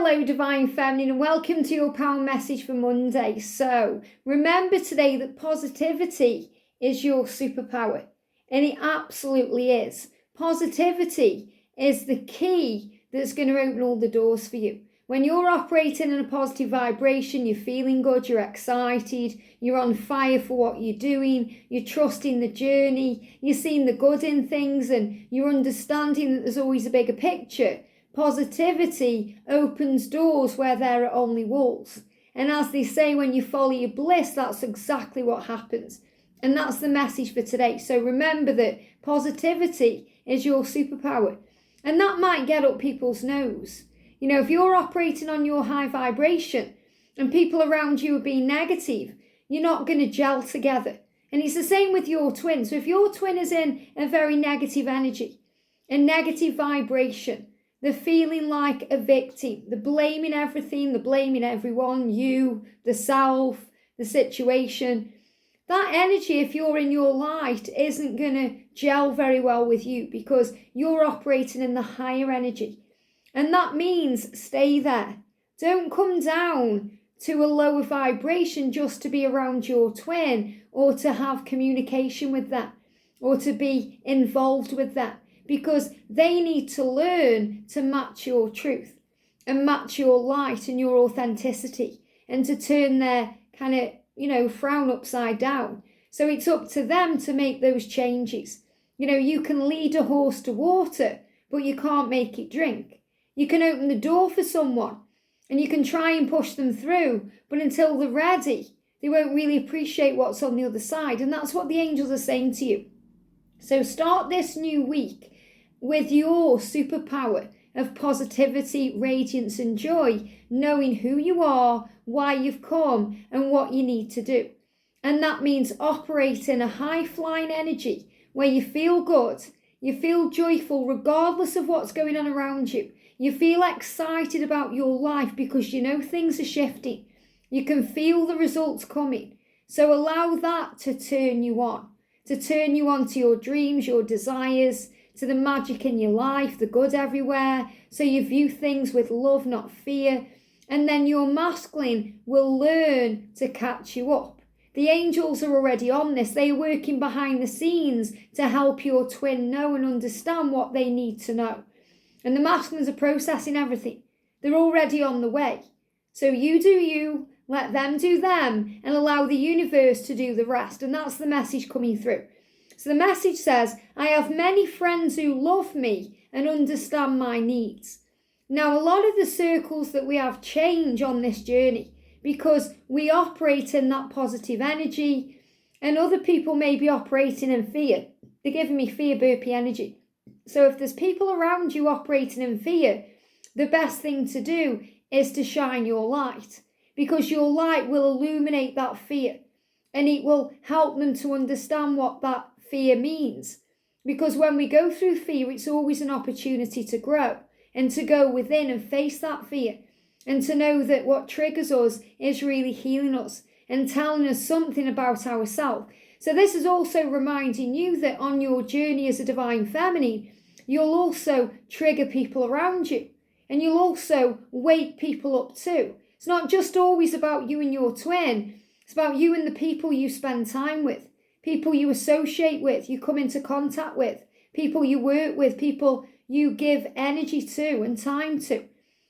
Hello Divine Feminine, and welcome to your power message for Monday. So remember today that positivity is your superpower, and it absolutely is. Positivity is the key that's going to open all the doors for you. When you're operating in a positive vibration, you're feeling good, you're excited, you're on fire for what you're doing, you're trusting the journey, you're seeing the good in things, and you're understanding that there's always a bigger picture. Positivity opens doors where there are only walls. And as they say, when you follow your bliss, that's exactly what happens. And that's the message for today. So remember that positivity is your superpower. And that might get up people's nose. You know, if you're operating on your high vibration and people around you are being negative, you're not going to gel together. And it's the same with your twin. So if your twin is in a very negative energy, a negative vibration, they're feeling like a victim. They're blaming everything. They're blaming everyone, you, the self, the situation. That energy, if you're in your light, isn't going to gel very well with you because you're operating in the higher energy. And that means stay there. Don't come down to a lower vibration just to be around your twin or to have communication with them or to be involved with them. Because they need to learn to match your truth and match your light and your authenticity and to turn their kind of, frown upside down. So it's up to them to make those changes. You can lead a horse to water, but you can't make it drink. You can open the door for someone and you can try and push them through, but until they're ready, they won't really appreciate what's on the other side. And that's what the angels are saying to you. So start this new week with your superpower of positivity, radiance and joy, knowing who you are, why you've come and what you need to do. And that means operate in a high-flying energy where you feel good, you feel joyful regardless of what's going on around you. You feel excited about your life because you know things are shifting. You can feel the results coming. So allow that to turn you on to your dreams, your desires, to the magic in your life, the good everywhere. So you view things with love, not fear. And then your masculine will learn to catch you up. The angels are already on this. They are working behind the scenes to help your twin know and understand what they need to know. And the masculines are processing everything. They're already on the way. So you do you, let them do them, and allow the universe to do the rest. And that's the message coming through. So the message says, I have many friends who love me and understand my needs. Now, a lot of the circles that we have change on this journey because we operate in that positive energy and other people may be operating in fear. They're giving me fear burpee energy. So if there's people around you operating in fear, the best thing to do is to shine your light because your light will illuminate that fear and it will help them to understand what that fear means. Because when we go through fear, it's always an opportunity to grow and to go within and face that fear and to know that what triggers us is really healing us and telling us something about ourselves. So this is also reminding you that on your journey as a divine feminine, you'll also trigger people around you and you'll also wake people up too. It's not just always about you and your twin. It's about you and the people you spend time with. People you associate with, you come into contact with, people you work with, people you give energy to and time to,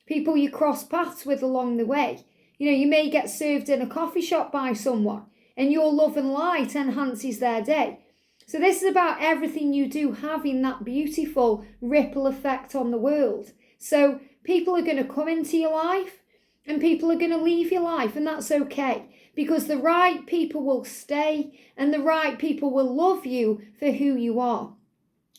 people you cross paths with along the way. You may get served in a coffee shop by someone and your love and light enhances their day. So this is about everything you do having that beautiful ripple effect on the world. So people are going to come into your life and people are going to leave your life, and that's okay. Because the right people will stay and the right people will love you for who you are.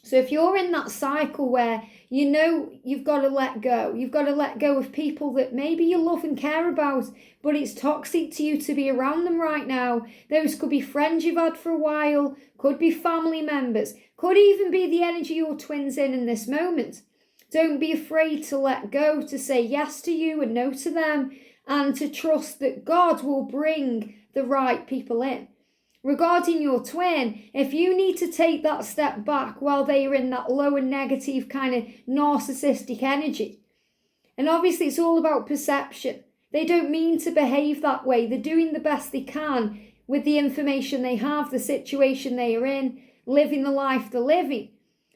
So if you're in that cycle where you've got to let go of people that maybe you love and care about, but it's toxic to you to be around them right now. Those could be friends you've had for a while, could be family members, could even be the energy your twin's in this moment. Don't be afraid to let go, to say yes to you and no to them, and to trust that God will bring the right people in. Regarding your twin, if you need to take that step back while they are in that lower negative kind of narcissistic energy, And obviously it's all about perception. They don't mean to behave that way. They're doing the best they can with the information they have, the situation they are in, living the life they're living.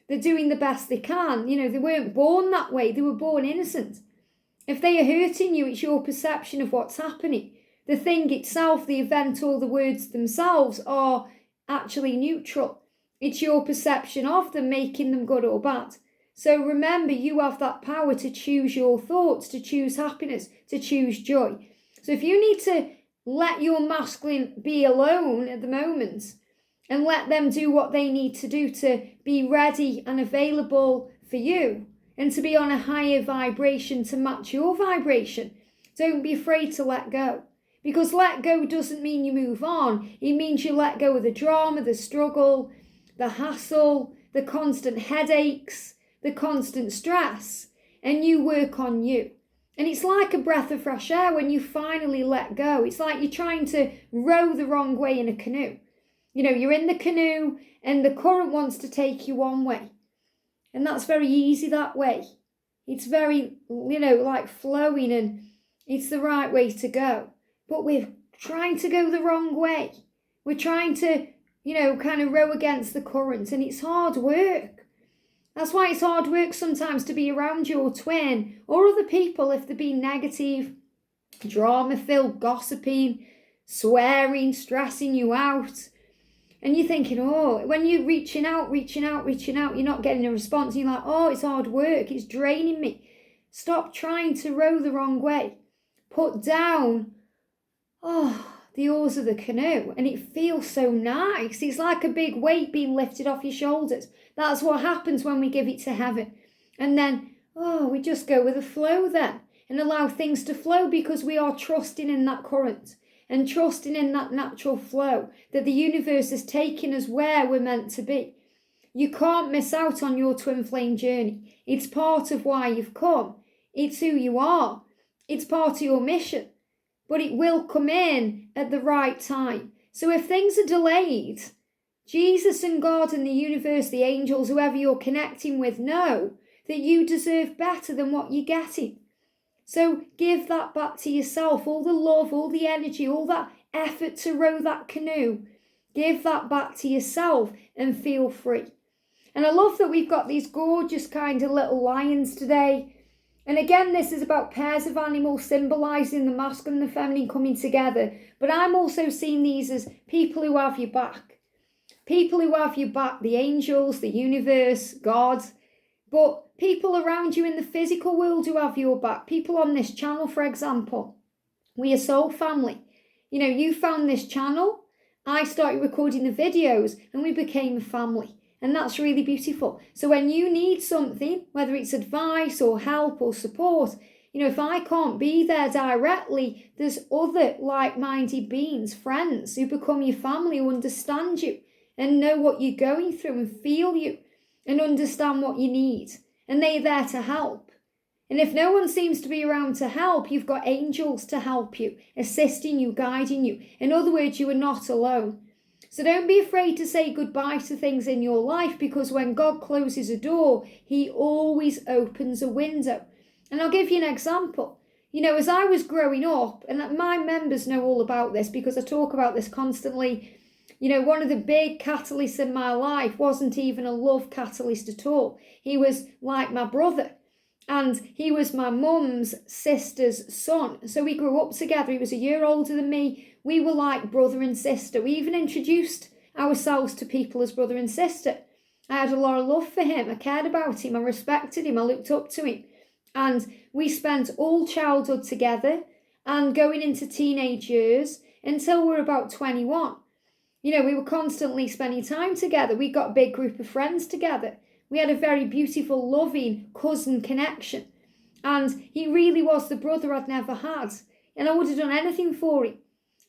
They're doing the best they can. They weren't born that way. They were born innocent. If they are hurting you, it's your perception of what's happening. The thing itself, the event, or the words themselves are actually neutral. It's your perception of them making them good or bad. So remember, you have that power to choose your thoughts, to choose happiness, to choose joy. So if you need to let your masculine be alone at the moment and let them do what they need to do to be ready and available for you and to be on a higher vibration to match your vibration, don't be afraid to let go. Because let go doesn't mean you move on. It means you let go of the drama, the struggle, the hassle, the constant headaches, the constant stress, and you work on you. And it's like a breath of fresh air when you finally let go. It's like you're trying to row the wrong way in a canoe. You're in the canoe and the current wants to take you one way. And that's very easy that way. It's very, like flowing, and it's the right way to go. But we're trying to go the wrong way. We're trying to, kind of row against the current, and it's hard work. That's why it's hard work sometimes to be around your twin or other people if they're being negative, drama-filled, gossiping, swearing, stressing you out. And you're thinking, when you're reaching out, you're not getting a response. And you're like, it's hard work. It's draining me. Stop trying to row the wrong way. Put down, the oars of the canoe, and it feels so nice. It's like a big weight being lifted off your shoulders. That's what happens when we give it to heaven. And then, we just go with the flow then and allow things to flow because we are trusting in that current and trusting in that natural flow that the universe is taking us where we're meant to be. You can't miss out on your twin flame journey. It's part of why you've come. It's who you are. It's part of your mission. But it will come in at the right time. So if things are delayed, Jesus and God and the universe, the angels, whoever you're connecting with, know that you deserve better than what you're getting. So give that back to yourself, all the love, all the energy, all that effort to row that canoe. Give that back to yourself and feel free. And I love that we've got these gorgeous kind of little lions today. And again, this is about pairs of animals symbolising the masculine and the feminine coming together. But I'm also seeing these as people who have your back. People who have your back, the angels, the universe, God. But people around you in the physical world who have your back. People on this channel, for example. We are soul family. You found this channel. I started recording the videos and we became a family. And that's really beautiful. So when you need something, whether it's advice or help or support, if I can't be there directly, there's other like-minded beings, friends who become your family, who understand you and know what you're going through and feel you and understand what you need. And they're there to help. And if no one seems to be around to help, you've got angels to help you, assisting you, guiding you. In other words, you are not alone. So don't be afraid to say goodbye to things in your life, because when God closes a door, he always opens a window. And I'll give you an example. As I was growing up, and my members know all about this because I talk about this constantly, one of the big catalysts in my life wasn't even a love catalyst at all. He was like my brother. And he was my mum's sister's son. So we grew up together. He was a year older than me. We were like brother and sister. We even introduced ourselves to people as brother and sister. I had a lot of love for him. I cared about him. I respected him. I looked up to him. And we spent all childhood together and going into teenage years until we were about 21. We were constantly spending time together. We got a big group of friends together. We had a very beautiful, loving cousin connection. And he really was the brother I'd never had. And I would have done anything for him.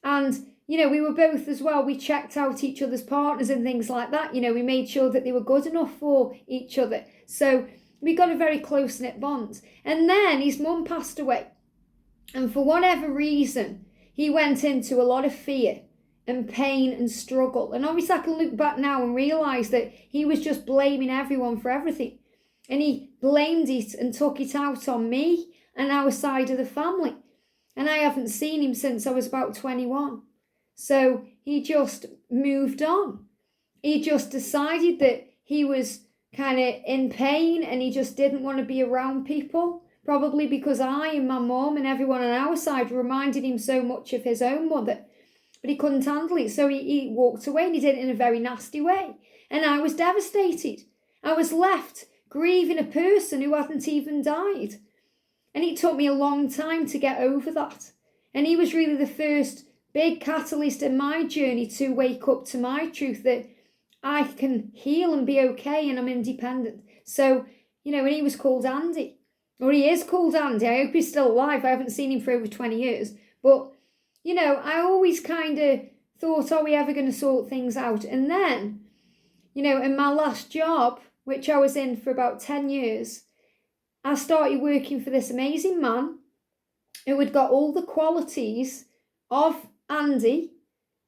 And, we were both as well. We checked out each other's partners and things like that. We made sure that they were good enough for each other. So we got a very close-knit bond. And then his mum passed away. And for whatever reason, he went into a lot of fear and pain and struggle. And obviously I can look back now and realise that he was just blaming everyone for everything. And he blamed it and took it out on me on our side of the family. And I haven't seen him since I was about 21. So he just moved on. He just decided that he was kind of in pain and he just didn't want to be around people. Probably because I and my mum and everyone on our side reminded him so much of his own mother. But he couldn't handle it. So he walked away, and he did it in a very nasty way. And I was devastated. I was left grieving a person who hadn't even died. And it took me a long time to get over that. And he was really the first big catalyst in my journey to wake up to my truth that I can heal and be okay and I'm independent. So, and he was called Andy. Or he is called Andy. I hope he's still alive. I haven't seen him for over 20 years. But, I always kind of thought, are we ever going to sort things out? And then, in my last job, which I was in for about 10 years, I started working for this amazing man who had got all the qualities of Andy.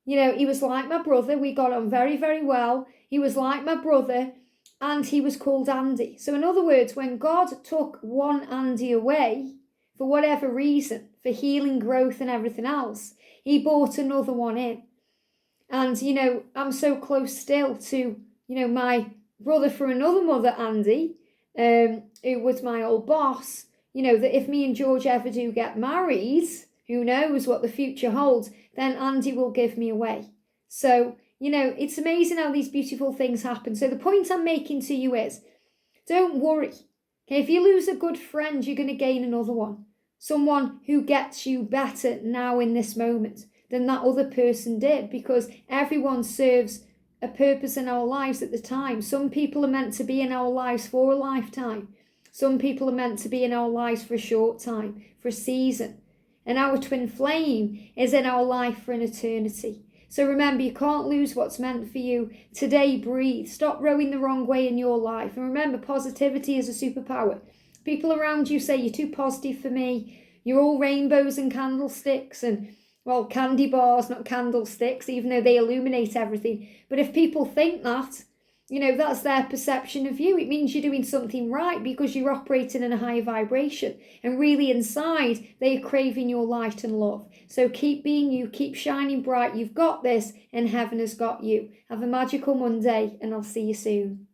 He was like my brother. We got on very, very well. He was like my brother, and he was called Andy. So in other words, when God took one Andy away, for whatever reason, for healing, growth and everything else, he brought another one in. And, I'm so close still to, my brother from another mother, Andy, who was my old boss, that if me and George ever do get married, who knows what the future holds, then Andy will give me away. So, it's amazing how these beautiful things happen. So the point I'm making to you is, don't worry. Okay, if you lose a good friend, you're going to gain another one. Someone who gets you better now in this moment than that other person did, because everyone serves a purpose in our lives at the time. Some people are meant to be in our lives for a lifetime. Some people are meant to be in our lives for a short time, for a season. And our twin flame is in our life for an eternity. So remember, you can't lose what's meant for you. Today, breathe. Stop rowing the wrong way in your life. And remember, positivity is a superpower. People around you say, you're too positive for me. You're all rainbows and candlesticks and, candy bars, not candlesticks, even though they illuminate everything. But if people think that, that's their perception of you. It means you're doing something right because you're operating in a higher vibration. And really inside, they are craving your light and love. So keep being you, keep shining bright. You've got this and heaven has got you. Have a magical Monday and I'll see you soon.